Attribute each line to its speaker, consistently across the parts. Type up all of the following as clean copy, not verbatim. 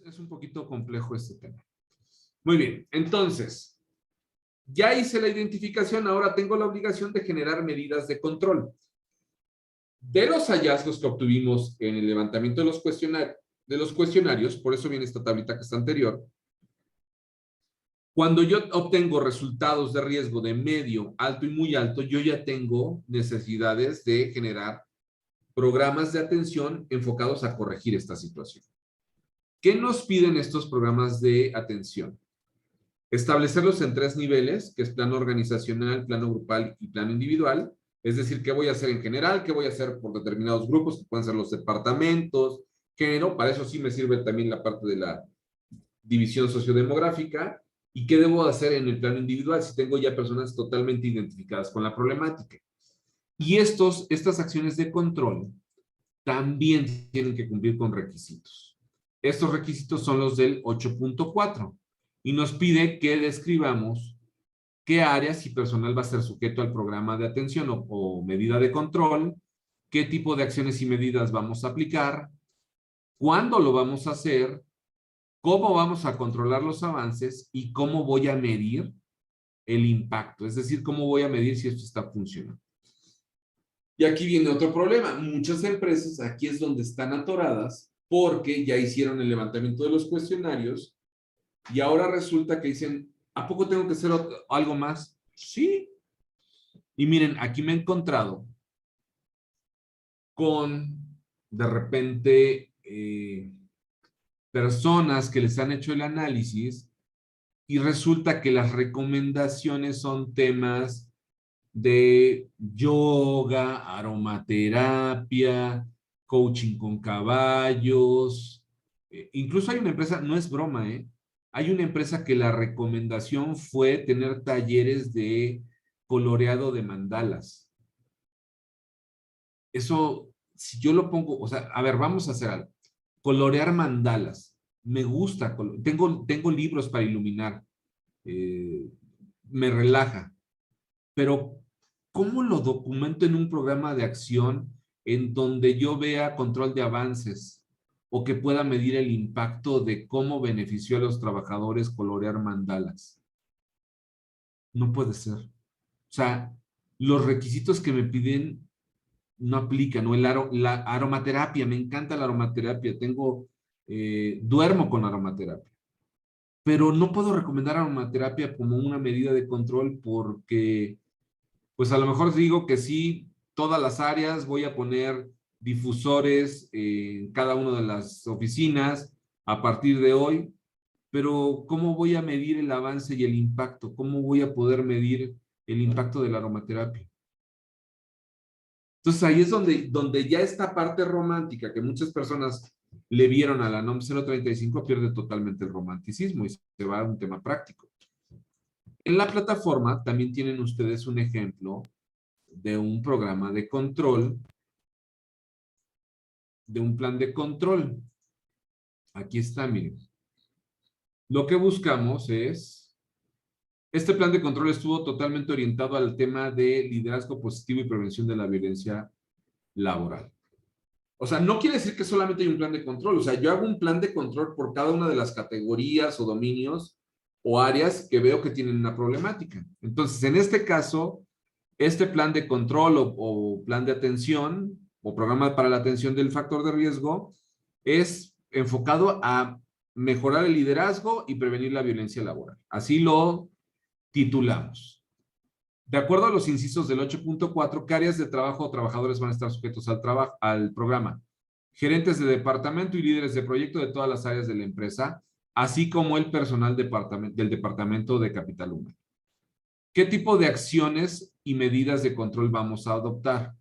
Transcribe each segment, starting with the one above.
Speaker 1: es un poquito complejo este tema. Muy bien, entonces, ya hice la identificación, ahora tengo la obligación de generar medidas de control. De los hallazgos que obtuvimos en el levantamiento de los cuestionarios, por eso viene esta tablita que está anterior, cuando yo obtengo resultados de riesgo de medio, alto y muy alto, yo ya tengo necesidades de generar programas de atención enfocados a corregir esta situación. ¿Qué nos piden estos programas de atención? Establecerlos en 3 niveles, que es plano organizacional, plano grupal y plano individual. Es decir, qué voy a hacer en general, qué voy a hacer por determinados grupos, que pueden ser los departamentos, género, para eso sí me sirve también la parte de la división sociodemográfica, y qué debo hacer en el plano individual si tengo ya personas totalmente identificadas con la problemática. Y estas acciones de control también tienen que cumplir con requisitos. Estos requisitos son los del 8.4 y nos pide que describamos qué áreas y personal va a ser sujeto al programa de atención o medida de control, qué tipo de acciones y medidas vamos a aplicar, cuándo lo vamos a hacer, cómo vamos a controlar los avances y cómo voy a medir el impacto, es decir, cómo voy a medir si esto está funcionando. Y aquí viene otro problema. Muchas empresas, aquí es donde están atoradas, porque ya hicieron el levantamiento de los cuestionarios y ahora resulta que dicen, ¿a poco tengo que hacer algo más? Sí. Y miren, aquí me he encontrado con, de repente, personas que les han hecho el análisis y resulta que las recomendaciones son temas de yoga, aromaterapia, coaching con caballos. Incluso hay una empresa, no es broma, hay una empresa que la recomendación fue tener talleres de coloreado de mandalas. Eso, si yo lo pongo, o sea, a ver, vamos a hacer algo. Colorear mandalas. Me gusta, tengo libros para iluminar. Me relaja. Pero, ¿cómo lo documento en un programa de acción en donde yo vea control de avances o que pueda medir el impacto de cómo benefició a los trabajadores colorear mandalas? No puede ser. O sea, los requisitos que me piden no aplican, ¿no? La aromaterapia, me encanta la aromaterapia, duermo con aromaterapia, pero no puedo recomendar aromaterapia como una medida de control porque, pues a lo mejor digo que sí, todas las áreas, voy a poner difusores en cada una de las oficinas a partir de hoy, pero ¿cómo voy a medir el avance y el impacto? ¿Cómo voy a poder medir el impacto de la aromaterapia? Entonces ahí es donde ya esta parte romántica que muchas personas le vieron a la NOM 035 pierde totalmente el romanticismo y se va a un tema práctico. En la plataforma también tienen ustedes un ejemplo de un programa de control, de un plan de control. Aquí está, miren. Lo que buscamos es, este plan de control estuvo totalmente orientado al tema de liderazgo positivo y prevención de la violencia laboral. O sea, no quiere decir que solamente hay un plan de control. O sea, yo hago un plan de control por cada una de las categorías o dominios o áreas que veo que tienen una problemática. Entonces, en este caso, este plan de control o plan de atención o programa para la atención del factor de riesgo es enfocado a mejorar el liderazgo y prevenir la violencia laboral. Así lo titulamos. De acuerdo a los incisos del 8.4, ¿qué áreas de trabajo o trabajadores van a estar sujetos al programa? Gerentes de departamento y líderes de proyecto de todas las áreas de la empresa, así como el personal del departamento de capital humano. ¿Qué tipo de acciones y medidas de control vamos a adoptar?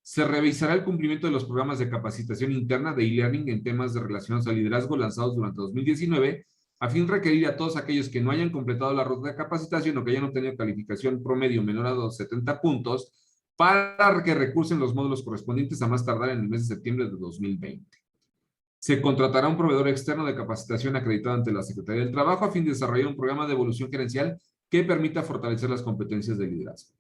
Speaker 1: Se revisará el cumplimiento de los programas de capacitación interna de e-learning en temas relacionados al liderazgo lanzados durante 2019, a fin de requerir a todos aquellos que no hayan completado la ruta de capacitación o que hayan obtenido calificación promedio menor a 70 puntos para que recursen los módulos correspondientes a más tardar en el mes de septiembre de 2020. Se contratará un proveedor externo de capacitación acreditado ante la Secretaría del Trabajo a fin de desarrollar un programa de evolución gerencial que permita fortalecer las competencias de liderazgo.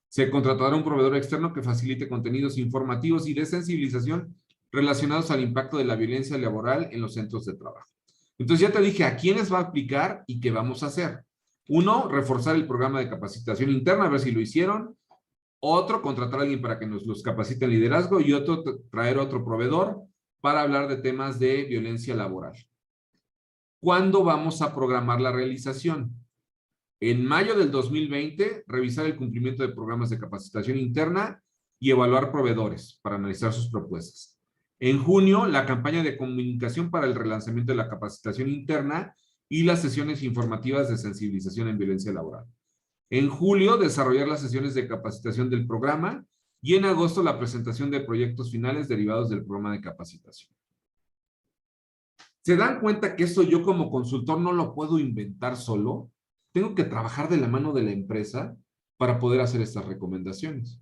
Speaker 1: Se contratará un proveedor externo que facilite contenidos informativos y de sensibilización relacionados al impacto de la violencia laboral en los centros de trabajo. Entonces ya te dije a quiénes va a aplicar y qué vamos a hacer. Uno, reforzar el programa de capacitación interna, a ver si lo hicieron. Otro, contratar a alguien para que nos los capacite en liderazgo. Y otro, traer otro proveedor para hablar de temas de violencia laboral. ¿Cuándo vamos a programar la realización? En mayo del 2020, revisar el cumplimiento de programas de capacitación interna y evaluar proveedores para analizar sus propuestas. En junio, la campaña de comunicación para el relanzamiento de la capacitación interna y las sesiones informativas de sensibilización en violencia laboral. En julio, desarrollar las sesiones de capacitación del programa y en agosto, la presentación de proyectos finales derivados del programa de capacitación. ¿Se dan cuenta que eso yo como consultor no lo puedo inventar solo? Tengo que trabajar de la mano de la empresa para poder hacer estas recomendaciones.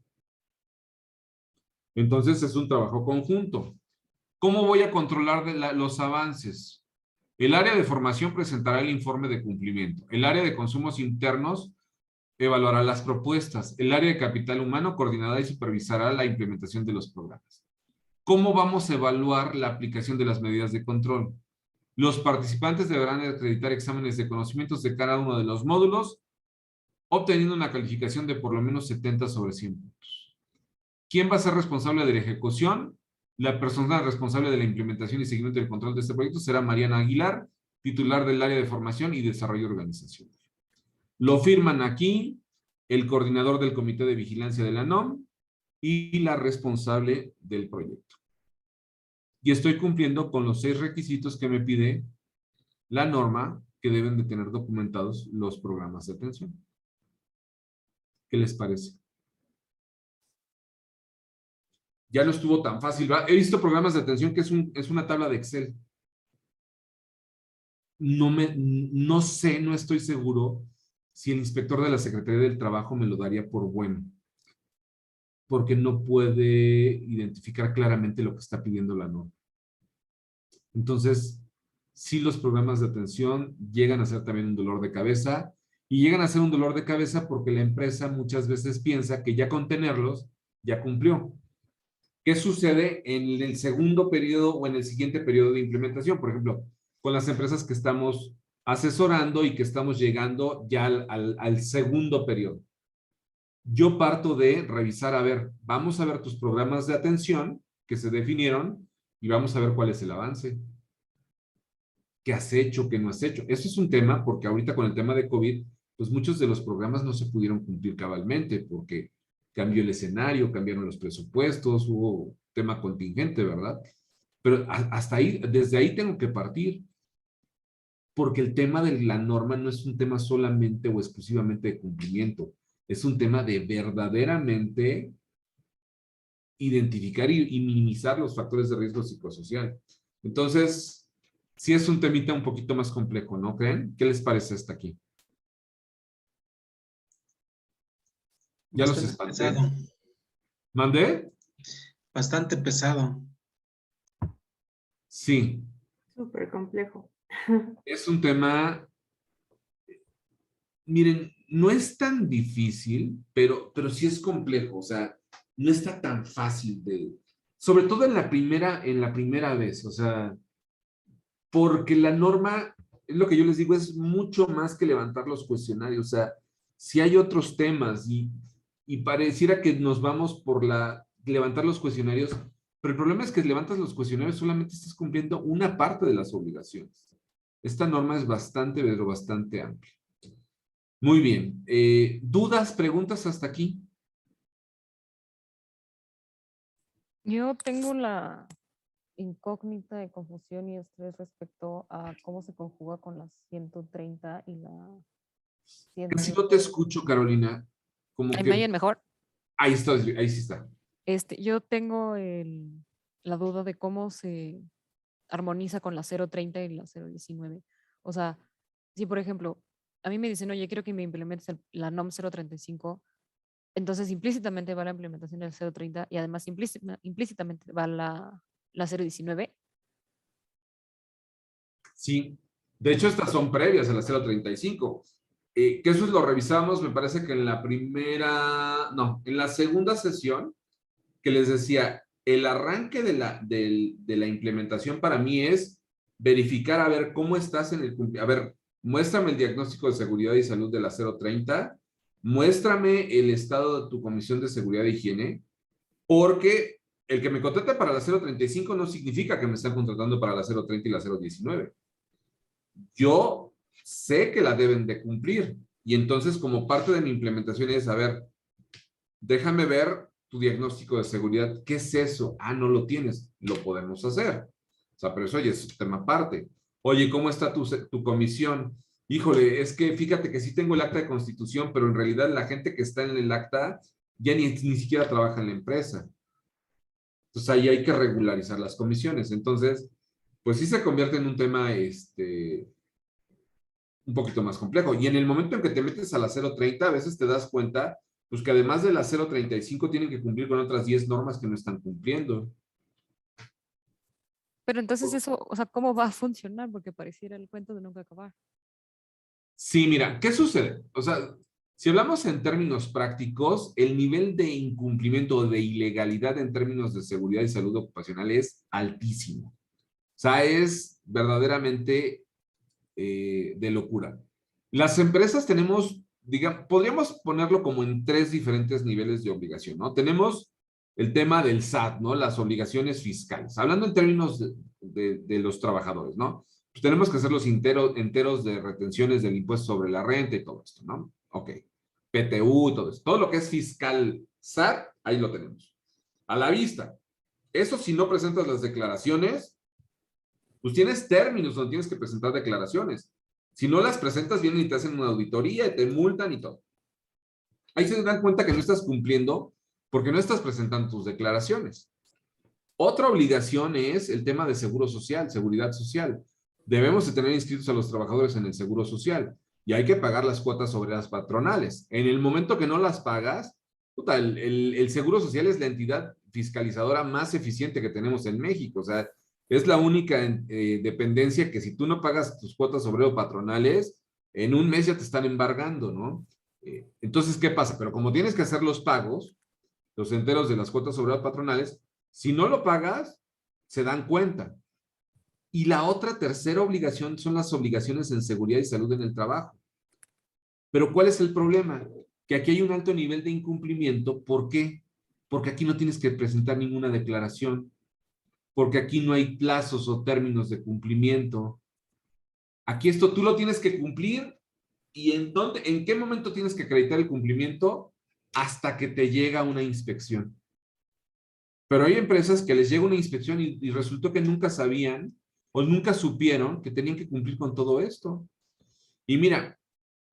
Speaker 1: Entonces es un trabajo conjunto. ¿Cómo voy a controlar los avances? El área de formación presentará el informe de cumplimiento. El área de consumos internos evaluará las propuestas. El área de capital humano coordinará y supervisará la implementación de los programas. ¿Cómo vamos a evaluar la aplicación de las medidas de control? Los participantes deberán acreditar exámenes de conocimientos de cada uno de los módulos, obteniendo una calificación de por lo menos 70 sobre 100 puntos. ¿Quién va a ser responsable de la ejecución? La persona responsable de la implementación y seguimiento del control de este proyecto será Mariana Aguilar, titular del área de formación y desarrollo organizacional. Lo firman aquí el coordinador del comité de vigilancia de la NOM y la responsable del proyecto. Y estoy cumpliendo con los 6 requisitos que me pide la norma que deben de tener documentados los programas de atención. ¿Qué les parece? Ya no estuvo tan fácil, ¿verdad? He visto programas de atención que es una tabla de Excel. No sé, no estoy seguro si el inspector de la Secretaría del Trabajo me lo daría por bueno, porque no puede identificar claramente lo que está pidiendo la norma. Entonces, sí, los programas de atención llegan a ser también un dolor de cabeza, y llegan a ser un dolor de cabeza porque la empresa muchas veces piensa que ya con tenerlos, ya cumplió. ¿Qué sucede en el segundo periodo o en el siguiente periodo de implementación? Por ejemplo, con las empresas que estamos asesorando y que estamos llegando ya al segundo periodo. Yo parto de revisar, a ver, vamos a ver tus programas de atención que se definieron y vamos a ver cuál es el avance. ¿Qué has hecho? ¿Qué no has hecho? Eso es un tema porque ahorita con el tema de COVID, pues muchos de los programas no se pudieron cumplir cabalmente porque cambió el escenario, cambiaron los presupuestos, hubo tema contingente, ¿verdad? Pero hasta ahí, desde ahí tengo que partir, porque el tema de la norma no es un tema solamente o exclusivamente de cumplimiento, es un tema de verdaderamente identificar y minimizar los factores de riesgo psicosocial. Entonces, sí es un temita un poquito más complejo, ¿no creen? ¿Qué les parece hasta aquí? Ya los
Speaker 2: Bastante
Speaker 1: espanté.
Speaker 2: pesado.
Speaker 1: ¿Mandé?
Speaker 2: Bastante pesado.
Speaker 1: Sí.
Speaker 3: Súper complejo.
Speaker 1: Es un tema, miren, no es tan difícil, pero sí es complejo, o sea, no está tan fácil sobre todo en la primera vez, o sea, porque la norma, es lo que yo les digo, es mucho más que levantar los cuestionarios, o sea, si hay otros temas y pareciera que nos vamos por levantar los cuestionarios, pero el problema es que levantas los cuestionarios solamente estás cumpliendo una parte de las obligaciones. Esta norma es bastante, pero bastante amplia. Muy bien. ¿Dudas, preguntas hasta aquí?
Speaker 4: Yo tengo la incógnita de confusión y estrés respecto a cómo se conjuga con las 130 y la 100.
Speaker 1: Casi no te escucho, Carolina. Como
Speaker 4: ¿Ahí
Speaker 1: que...
Speaker 4: me oyen mejor?
Speaker 1: Ahí está, ahí sí está.
Speaker 4: Yo tengo la duda de cómo se armoniza con la 030 y la 019. O sea, si por ejemplo, a mí me dicen, oye, quiero que me implementes la NOM 035, entonces implícitamente va la implementación del 030 y además implícitamente va la 019.
Speaker 1: Sí. De hecho, estas son previas a la 035. Que eso lo revisamos, me parece que en en la segunda sesión, que les decía, el arranque de la implementación para mí es verificar a ver cómo estás en el cumplimiento. A ver, muéstrame el diagnóstico de seguridad y salud de la 030, muéstrame el estado de tu comisión de seguridad e higiene, porque el que me contrate para la 035 no significa que me están contratando para la 030 y la 019. Yo sé que la deben de cumplir. Y entonces, como parte de mi implementación es, a ver, déjame ver tu diagnóstico de seguridad. ¿Qué es eso? Ah, no lo tienes. Lo podemos hacer. O sea, pero eso ya es un tema aparte. Oye, ¿cómo está tu comisión? Híjole, es que fíjate que sí tengo el acta de constitución, pero en realidad la gente que está en el acta ya ni siquiera trabaja en la empresa. Entonces ahí hay que regularizar las comisiones. Entonces, pues sí se convierte en un tema un poquito más complejo. Y en el momento en que te metes a la 030, a veces te das cuenta, pues que además de la 035 tienen que cumplir con otras 10 normas que no están cumpliendo.
Speaker 4: Pero entonces eso, o sea, ¿cómo va a funcionar? Porque pareciera el cuento de nunca acabar.
Speaker 1: Sí, mira, ¿qué sucede? O sea, si hablamos en términos prácticos, el nivel de incumplimiento o de ilegalidad en términos de seguridad y salud ocupacional es altísimo. O sea, es verdaderamente de locura. Las empresas tenemos, digamos, podríamos ponerlo como en tres diferentes niveles de obligación, ¿no? Tenemos el tema del SAT, ¿no? Las obligaciones fiscales. Hablando en términos de los trabajadores, ¿no? Pues tenemos que hacer los enteros de retenciones del impuesto sobre la renta y todo esto, ¿no? Ok. PTU, todo esto. Todo lo que es fiscal SAT, ahí lo tenemos. A la vista. Eso si no presentas las declaraciones, pues tienes términos donde tienes que presentar declaraciones. Si no las presentas, vienen y te hacen una auditoría y te multan y todo. Ahí se dan cuenta que no estás cumpliendo porque no estás presentando tus declaraciones. Otra obligación es el tema de seguro social, seguridad social. Debemos de tener inscritos a los trabajadores en el seguro social y hay que pagar las cuotas sobre las patronales. En el momento que no las pagas, puta, el seguro social es la entidad fiscalizadora más eficiente que tenemos en México. O sea, es la única dependencia que si tú no pagas tus cuotas obrero patronales, en un mes ya te están embargando, ¿no? Entonces, ¿qué pasa? Pero como tienes que hacer los pagos, los enteros de las cuotas obrero patronales, si no lo pagas, se dan cuenta. Y la otra tercera obligación son las obligaciones en seguridad y salud en el trabajo. Pero ¿cuál es el problema? Que aquí hay un alto nivel de incumplimiento. ¿Por qué? Porque aquí no tienes que presentar ninguna declaración, porque aquí no hay plazos o términos de cumplimiento. Aquí esto tú lo tienes que cumplir y ¿en qué momento tienes que acreditar el cumplimiento? Hasta que te llega una inspección. Pero hay empresas que les llega una inspección y resultó que nunca sabían o nunca supieron que tenían que cumplir con todo esto. Y mira,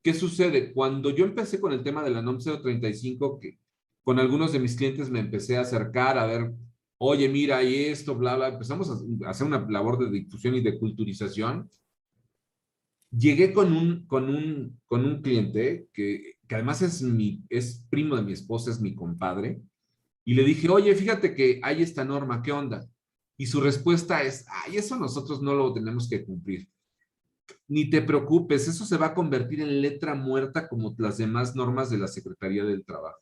Speaker 1: ¿qué sucede? Cuando yo empecé con el tema de la NOM 035, que con algunos de mis clientes me empecé a acercar a ver, oye, mira, hay esto, bla, bla, empezamos a hacer una labor de difusión y de culturización. Llegué con un cliente que además es primo de mi esposa, es mi compadre, y le dije, oye, fíjate que hay esta norma, ¿qué onda? Y su respuesta es, ay, eso nosotros no lo tenemos que cumplir. Ni te preocupes, eso se va a convertir en letra muerta como las demás normas de la Secretaría del Trabajo.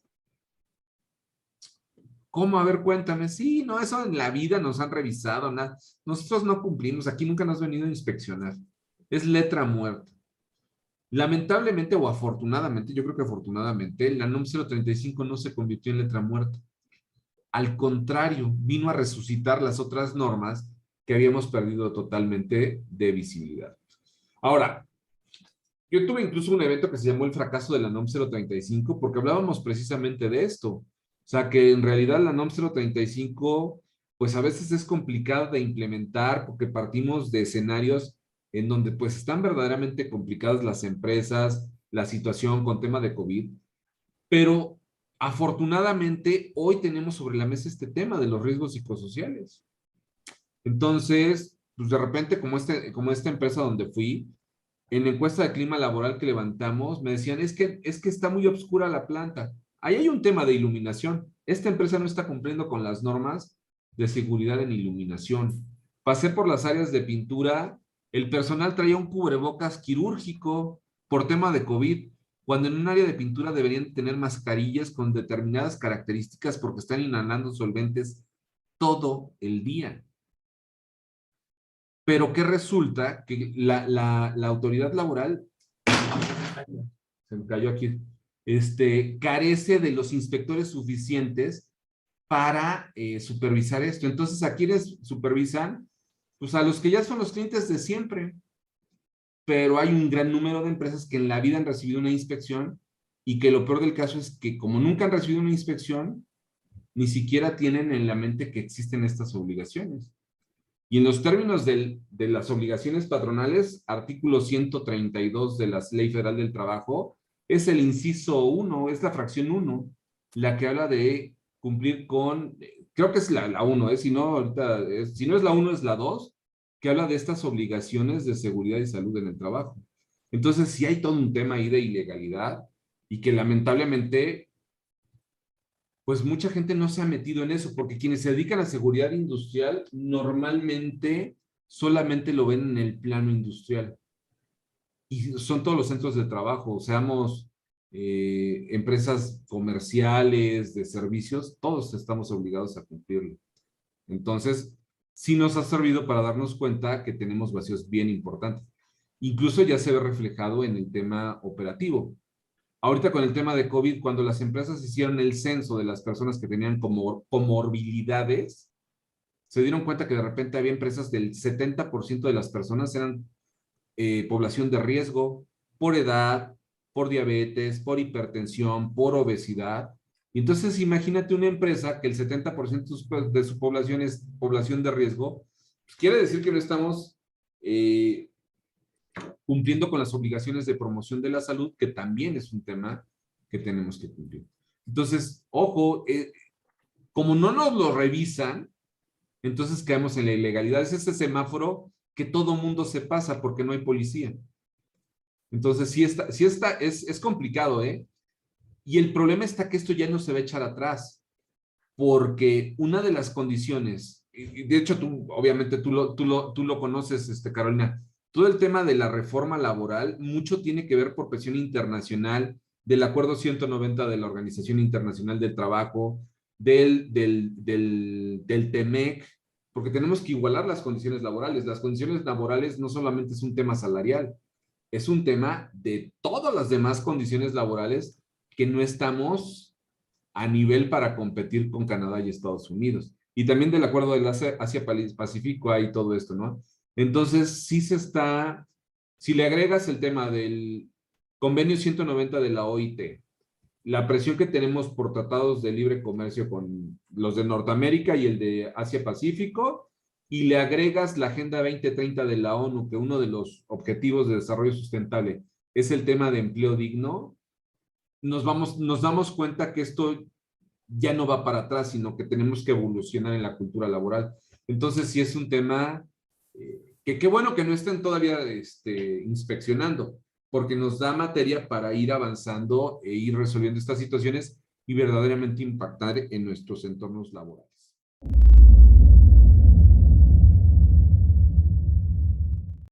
Speaker 1: ¿Cómo? A ver, cuéntame. Sí, no, eso en la vida nos han revisado, nada. Nosotros no cumplimos, aquí nunca nos han venido a inspeccionar. Es letra muerta. Lamentablemente o afortunadamente, yo creo que afortunadamente, la NOM 035 no se convirtió en letra muerta. Al contrario, vino a resucitar las otras normas que habíamos perdido totalmente de visibilidad. Ahora, yo tuve incluso un evento que se llamó el fracaso de la NOM 035 porque hablábamos precisamente de esto. O sea, que en realidad la NOM 035, pues a veces es complicada de implementar porque partimos de escenarios en donde pues están verdaderamente complicadas las empresas, la situación con tema de COVID, pero afortunadamente hoy tenemos sobre la mesa este tema de los riesgos psicosociales. Entonces, pues de repente, como esta empresa donde fui, en la encuesta de clima laboral que levantamos, me decían, es que está muy oscura la planta. Ahí hay un tema de iluminación. Esta empresa no está cumpliendo con las normas de seguridad en iluminación. Pasé por las áreas de pintura, el personal traía un cubrebocas quirúrgico por tema de COVID, cuando en un área de pintura deberían tener mascarillas con determinadas características porque están inhalando solventes todo el día. pero que resulta que la autoridad laboral, se me cayó aquí, carece de los inspectores suficientes para supervisar esto. Entonces, ¿a quiénes supervisan? Pues a los que ya son los clientes de siempre, pero hay un gran número de empresas que en la vida han recibido una inspección y que lo peor del caso es que como nunca han recibido una inspección, ni siquiera tienen en la mente que existen estas obligaciones. Y en los términos de las obligaciones patronales, artículo 132 de la Ley Federal del Trabajo, es el inciso 1, es la fracción 1, la que habla de cumplir con, creo que es la 1, si no, ahorita, si no es la 1, es la 2, que habla de estas obligaciones de seguridad y salud en el trabajo. Entonces, sí hay todo un tema ahí de ilegalidad y que lamentablemente pues mucha gente no se ha metido en eso, porque quienes se dedican a seguridad industrial normalmente solamente lo ven en el plano industrial. Y son todos los centros de trabajo, seamos empresas comerciales, de servicios, todos estamos obligados a cumplirlo. Entonces, sí nos ha servido para darnos cuenta que tenemos vacíos bien importantes. Incluso ya se ve reflejado en el tema operativo. Ahorita con el tema de COVID, cuando las empresas hicieron el censo de las personas que tenían comorbilidades, se dieron cuenta que de repente había empresas del 70% de las personas eran población de riesgo por edad, por diabetes, por hipertensión, por obesidad. Y entonces imagínate una empresa que el 70% de su población es población de riesgo, pues quiere decir que no estamos cumpliendo con las obligaciones de promoción de la salud, que también es un tema que tenemos que cumplir. Entonces, ojo, como no nos lo revisan, entonces caemos en la ilegalidad. Es ese semáforo que todo mundo se pasa porque no hay policía. Entonces, es complicado, ¿eh? Y el problema está que esto ya no se va a echar atrás, porque una de las condiciones, y de hecho tú, obviamente tú lo conoces, Carolina, todo el tema de la reforma laboral, mucho tiene que ver por presión internacional, del Acuerdo 190 de la Organización Internacional del Trabajo, del TEMEC, porque tenemos que igualar las condiciones laborales. Las condiciones laborales no solamente es un tema salarial, es un tema de todas las demás condiciones laborales que no estamos a nivel para competir con Canadá y Estados Unidos. Y también del acuerdo del Asia-Pacífico hay todo esto, ¿no? Entonces, si le agregas el tema del convenio 190 de la OIT, la presión que tenemos por tratados de libre comercio con los de Norteamérica y el de Asia-Pacífico, y le agregas la Agenda 2030 de la ONU, que uno de los objetivos de desarrollo sustentable es el tema de empleo digno, nos damos cuenta que esto ya no va para atrás, sino que tenemos que evolucionar en la cultura laboral. Entonces, sí es un tema que qué bueno que no estén todavía inspeccionando, porque nos da materia para ir avanzando e ir resolviendo estas situaciones y verdaderamente impactar en nuestros entornos laborales.